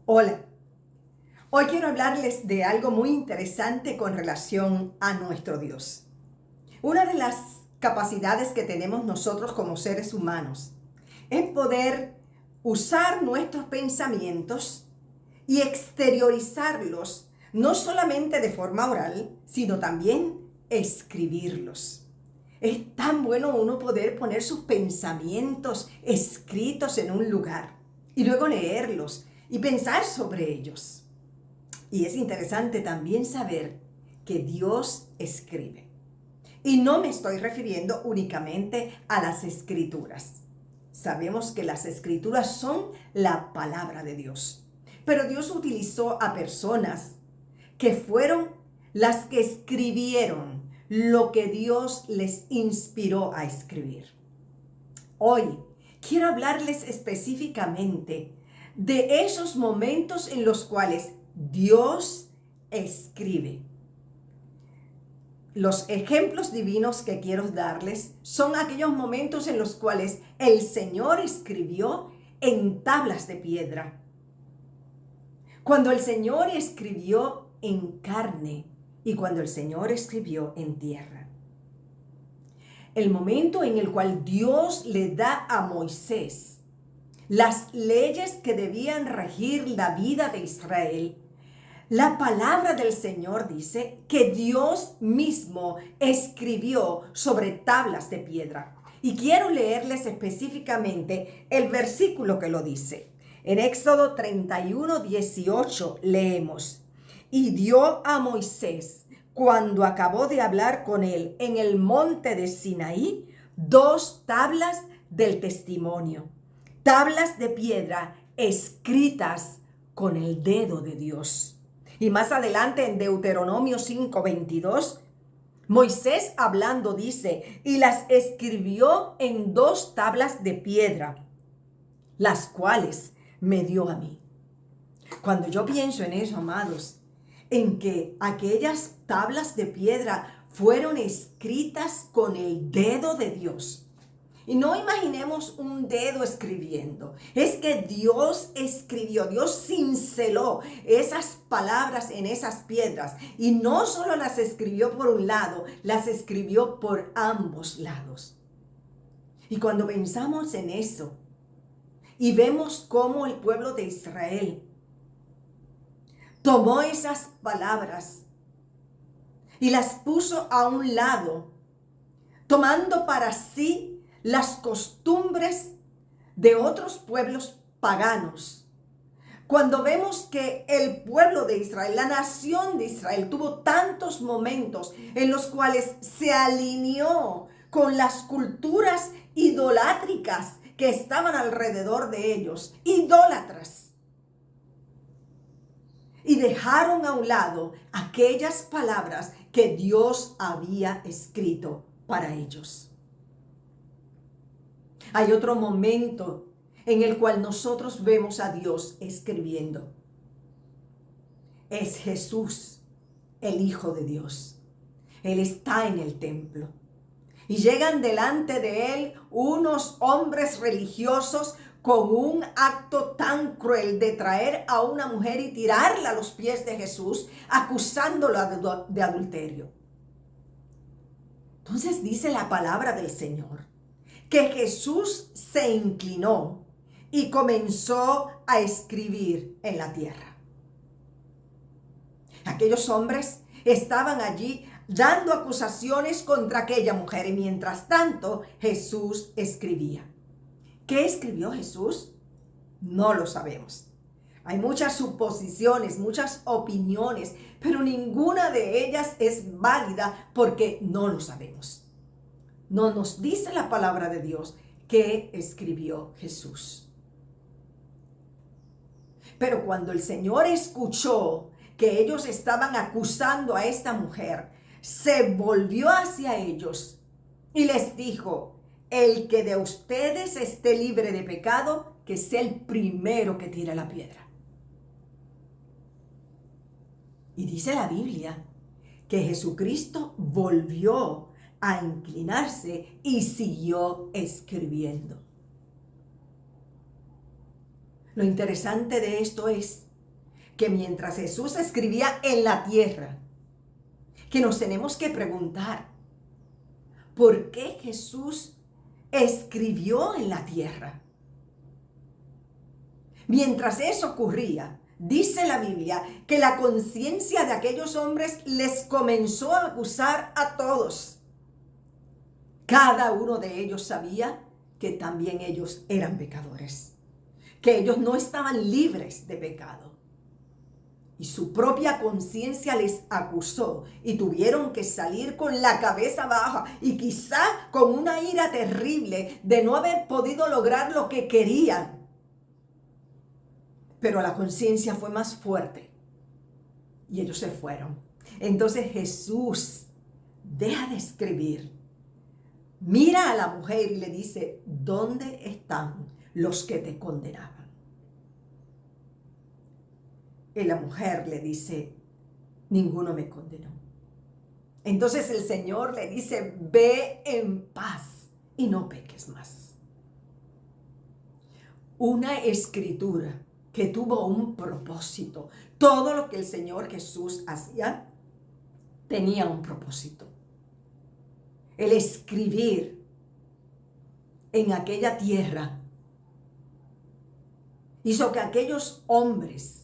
Hola, hoy quiero hablarles de algo muy interesante con relación a nuestro Dios. Una de las capacidades que tenemos nosotros como seres humanos es poder usar nuestros pensamientos y exteriorizarlos, no solamente de forma oral, sino también escribirlos. Es tan bueno uno poder poner sus pensamientos escritos en un lugar y luego leerlos y pensar sobre ellos. Y es interesante también saber que Dios escribe. Y no me estoy refiriendo únicamente a las escrituras. Sabemos que las escrituras son la palabra de Dios. Pero Dios utilizó a personas que fueron las que escribieron lo que Dios les inspiró a escribir. Hoy quiero hablarles específicamente de esos momentos en los cuales Dios escribe. Los ejemplos divinos que quiero darles son aquellos momentos en los cuales el Señor escribió en tablas de piedra. Cuando el Señor escribió en carne y cuando el Señor escribió en tierra. El momento en el cual Dios le da a Moisés las leyes que debían regir la vida de Israel, la palabra del Señor dice que Dios mismo escribió sobre tablas de piedra. Y quiero leerles específicamente el versículo que lo dice. En Éxodo 31:18 leemos: y dio a Moisés, cuando acabó de hablar con él en el monte de Sinaí, 2 tablas del testimonio, tablas de piedra escritas con el dedo de Dios. Y más adelante en Deuteronomio 5:22, Moisés hablando dice: y las escribió en 2 tablas de piedra, las cuales me dio a mí. Cuando yo pienso en eso, amados, en que aquellas tablas de piedra fueron escritas con el dedo de Dios. Y no imaginemos un dedo escribiendo. Es que Dios escribió, Dios cinceló esas palabras en esas piedras. Y no solo las escribió por un lado, las escribió por ambos lados. Y cuando pensamos en eso y vemos cómo el pueblo de Israel tomó esas palabras y las puso a un lado, tomando para sí las costumbres de otros pueblos paganos. Cuando vemos que el pueblo de Israel, la nación de Israel, tuvo tantos momentos en los cuales se alineó con las culturas idolátricas que estaban alrededor de ellos, idólatras, y dejaron a un lado aquellas palabras que Dios había escrito para ellos. Hay otro momento en el cual nosotros vemos a Dios escribiendo. Es Jesús, el Hijo de Dios. Él está en el templo. Y llegan delante de él unos hombres religiosos con un acto tan cruel de traer a una mujer y tirarla a los pies de Jesús, acusándola de adulterio. Entonces dice la palabra del Señor que Jesús se inclinó y comenzó a escribir en la tierra. Aquellos hombres estaban allí dando acusaciones contra aquella mujer y mientras tanto Jesús escribía. ¿Qué escribió Jesús? No lo sabemos. Hay muchas suposiciones, muchas opiniones, pero ninguna de ellas es válida porque no lo sabemos. No nos dice la palabra de Dios qué escribió Jesús. Pero cuando el Señor escuchó que ellos estaban acusando a esta mujer, se volvió hacia ellos y les dijo: el que de ustedes esté libre de pecado, que sea el primero que tire la piedra. Y dice la Biblia que Jesucristo volvió a inclinarse y siguió escribiendo. Lo interesante de esto es que mientras Jesús escribía en la tierra, que nos tenemos que preguntar, ¿por qué Jesús escribió en la tierra? Mientras eso ocurría, dice la Biblia que la conciencia de aquellos hombres les comenzó a acusar a todos. Cada uno de ellos sabía que también ellos eran pecadores, que ellos no estaban libres de pecado. Y su propia conciencia les acusó y tuvieron que salir con la cabeza baja y quizá con una ira terrible de no haber podido lograr lo que querían. Pero la conciencia fue más fuerte y ellos se fueron. Entonces Jesús deja de escribir, mira a la mujer y le dice, ¿dónde están los que te condenaban? Y la mujer le dice, ninguno me condenó. Entonces el Señor le dice, ve en paz y no peques más. Una escritura que tuvo un propósito. Todo lo que el Señor Jesús hacía tenía un propósito. El escribir en aquella tierra hizo que aquellos hombres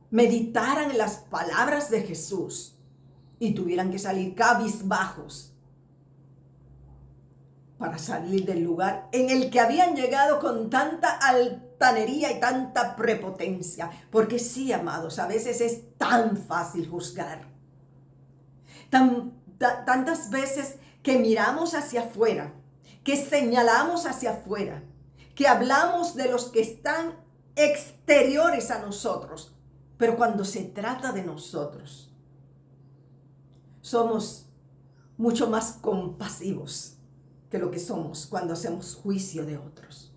meditaran en las palabras de Jesús y tuvieran que salir cabizbajos para salir del lugar en el que habían llegado con tanta altanería y tanta prepotencia. Porque sí, amados, a veces es tan fácil juzgar. Tantas veces que miramos hacia afuera, que señalamos hacia afuera, que hablamos de los que están exteriores a nosotros. Pero cuando se trata de nosotros, somos mucho más compasivos que lo que somos cuando hacemos juicio de otros.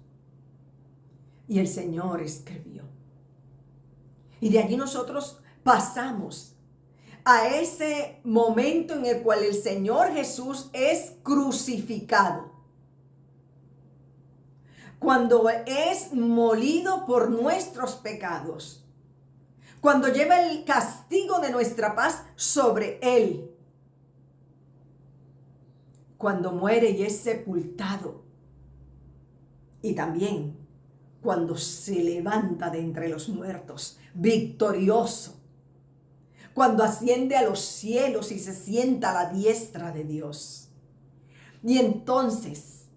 Y el Señor escribió. Y de allí nosotros pasamos a ese momento en el cual el Señor Jesús es crucificado. Cuando es molido por nuestros pecados. Cuando lleva el castigo de nuestra paz sobre él. Cuando muere y es sepultado. Y también cuando se levanta de entre los muertos, victorioso. Cuando asciende a los cielos y se sienta a la diestra de Dios. Y entonces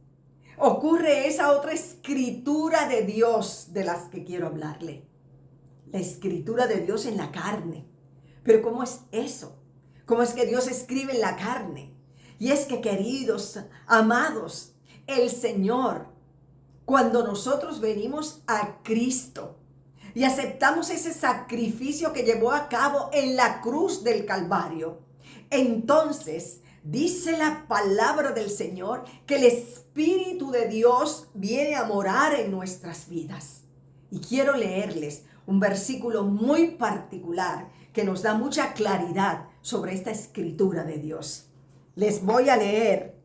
ocurre esa otra escritura de Dios de las que quiero hablarle. La escritura de Dios en la carne. Pero ¿cómo es eso? ¿Cómo es que Dios escribe en la carne? Y es que, queridos, amados, el Señor, cuando nosotros venimos a Cristo y aceptamos ese sacrificio que llevó a cabo en la cruz del Calvario, entonces dice la palabra del Señor que el Espíritu de Dios viene a morar en nuestras vidas. Y quiero leerles un versículo muy particular que nos da mucha claridad sobre esta escritura de Dios. Les voy a leer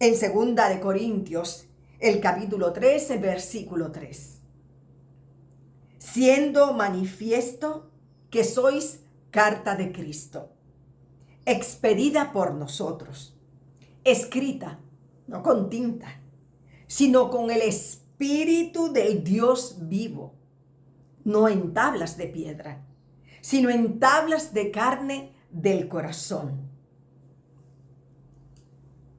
en 2 de Corintios, el capítulo 13, versículo 3. Siendo manifiesto que sois carta de Cristo, expedida por nosotros, escrita, no con tinta, sino con el Espíritu del Dios vivo, no en tablas de piedra, sino en tablas de carne del corazón.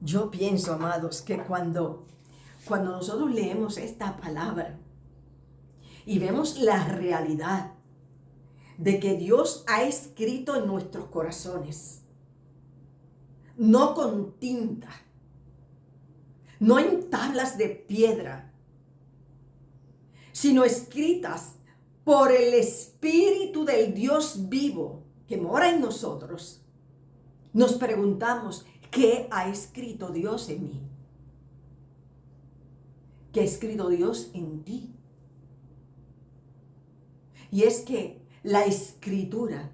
Yo pienso, amados, que cuando nosotros leemos esta palabra y vemos la realidad de que Dios ha escrito en nuestros corazones, no con tinta, no en tablas de piedra, sino escritas por el Espíritu del Dios vivo que mora en nosotros, nos preguntamos, ¿qué ha escrito Dios en mí? ¿Qué ha escrito Dios en ti? Y es que la escritura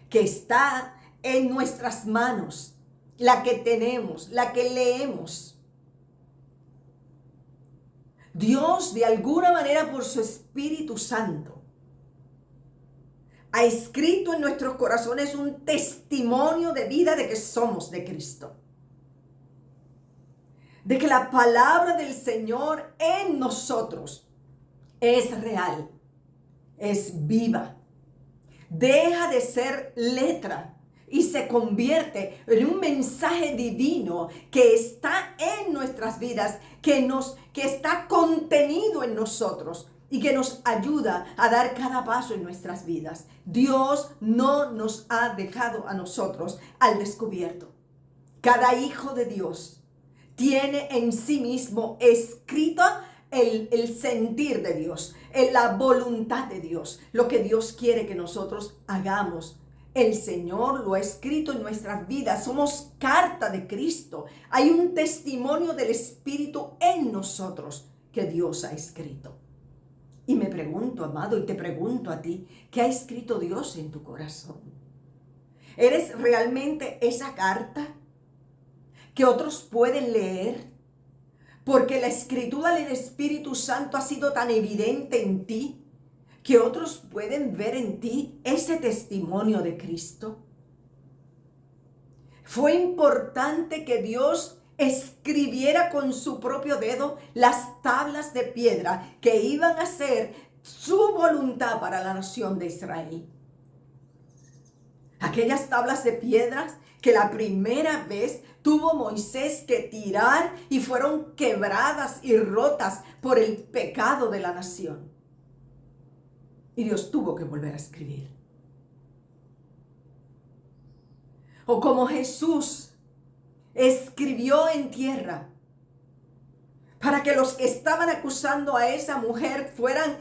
que está en nuestras manos, la que tenemos, la que leemos, Dios, de alguna manera, por su Espíritu Santo, ha escrito en nuestros corazones un testimonio de vida de que somos de Cristo. De que la palabra del Señor en nosotros es real, es viva. Deja de ser letra y se convierte en un mensaje divino que está en nuestras vidas, que está contenido en nosotros y que nos ayuda a dar cada paso en nuestras vidas. Dios no nos ha dejado a nosotros al descubierto. Cada hijo de Dios tiene en sí mismo escrito el sentir de Dios, la voluntad de Dios, lo que Dios quiere que nosotros hagamos. El Señor lo ha escrito en nuestras vidas. Somos carta de Cristo. Hay un testimonio del Espíritu en nosotros que Dios ha escrito. Y me pregunto, amado, y te pregunto a ti, ¿qué ha escrito Dios en tu corazón? ¿Eres realmente esa carta que otros pueden leer? Porque la escritura del Espíritu Santo ha sido tan evidente en ti que otros pueden ver en ti ese testimonio de Cristo. Fue importante que Dios escribiera con su propio dedo las tablas de piedra que iban a ser su voluntad para la nación de Israel. Aquellas tablas de piedras que la primera vez tuvo Moisés que tirar y fueron quebradas y rotas por el pecado de la nación. Y Dios tuvo que volver a escribir. O como Jesús escribió en tierra para que los que estaban acusando a esa mujer fueran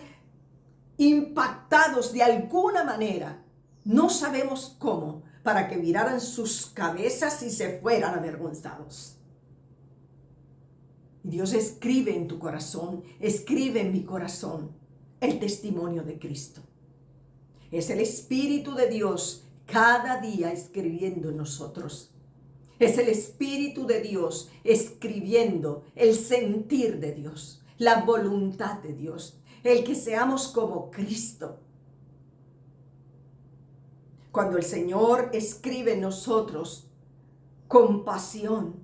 impactados de alguna manera. No sabemos cómo, para que viraran sus cabezas y se fueran avergonzados. Y Dios escribe en tu corazón, escribe en mi corazón el testimonio de Cristo. Es el Espíritu de Dios cada día escribiendo en nosotros. Es el Espíritu de Dios escribiendo el sentir de Dios, la voluntad de Dios, el que seamos como Cristo. Cuando el Señor escribe en nosotros compasión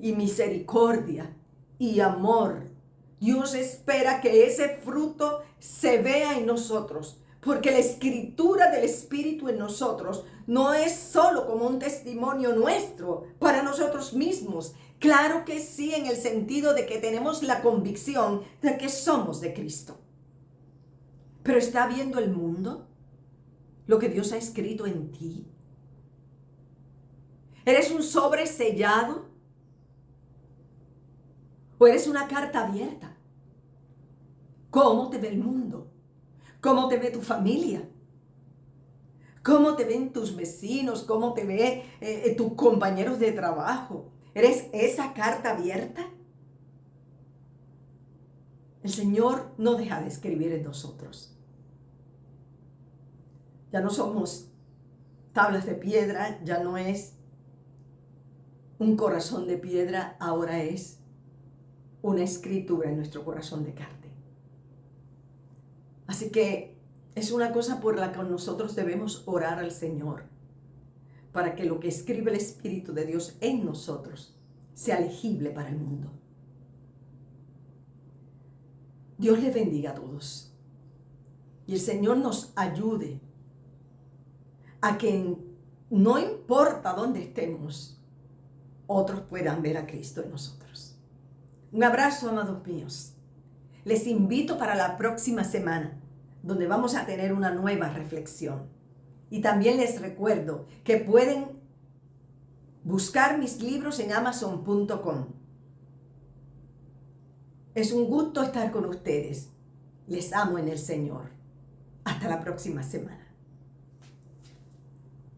y misericordia y amor, Dios espera que ese fruto se vea en nosotros, porque la escritura del Espíritu en nosotros no es solo como un testimonio nuestro para nosotros mismos. Claro que sí, en el sentido de que tenemos la convicción de que somos de Cristo. Pero ¿está viendo el mundo lo que Dios ha escrito en ti? ¿Eres un sobre sellado? ¿O eres una carta abierta? ¿Cómo te ve el mundo? ¿Cómo te ve tu familia? ¿Cómo te ven tus vecinos? ¿Cómo te ve tus compañeros de trabajo? ¿Eres esa carta abierta? El Señor no deja de escribir en nosotros. Ya no somos tablas de piedra, ya no es un corazón de piedra, ahora es una escritura en nuestro corazón de carne. Así que es una cosa por la que nosotros debemos orar al Señor, para que lo que escribe el Espíritu de Dios en nosotros sea legible para el mundo. Dios les bendiga a todos. Y el Señor nos ayude a que no importa dónde estemos, otros puedan ver a Cristo en nosotros. Un abrazo, amados míos. Les invito para la próxima semana, donde vamos a tener una nueva reflexión. Y también les recuerdo que pueden buscar mis libros en amazon.com. Es un gusto estar con ustedes. Les amo en el Señor. Hasta la próxima semana.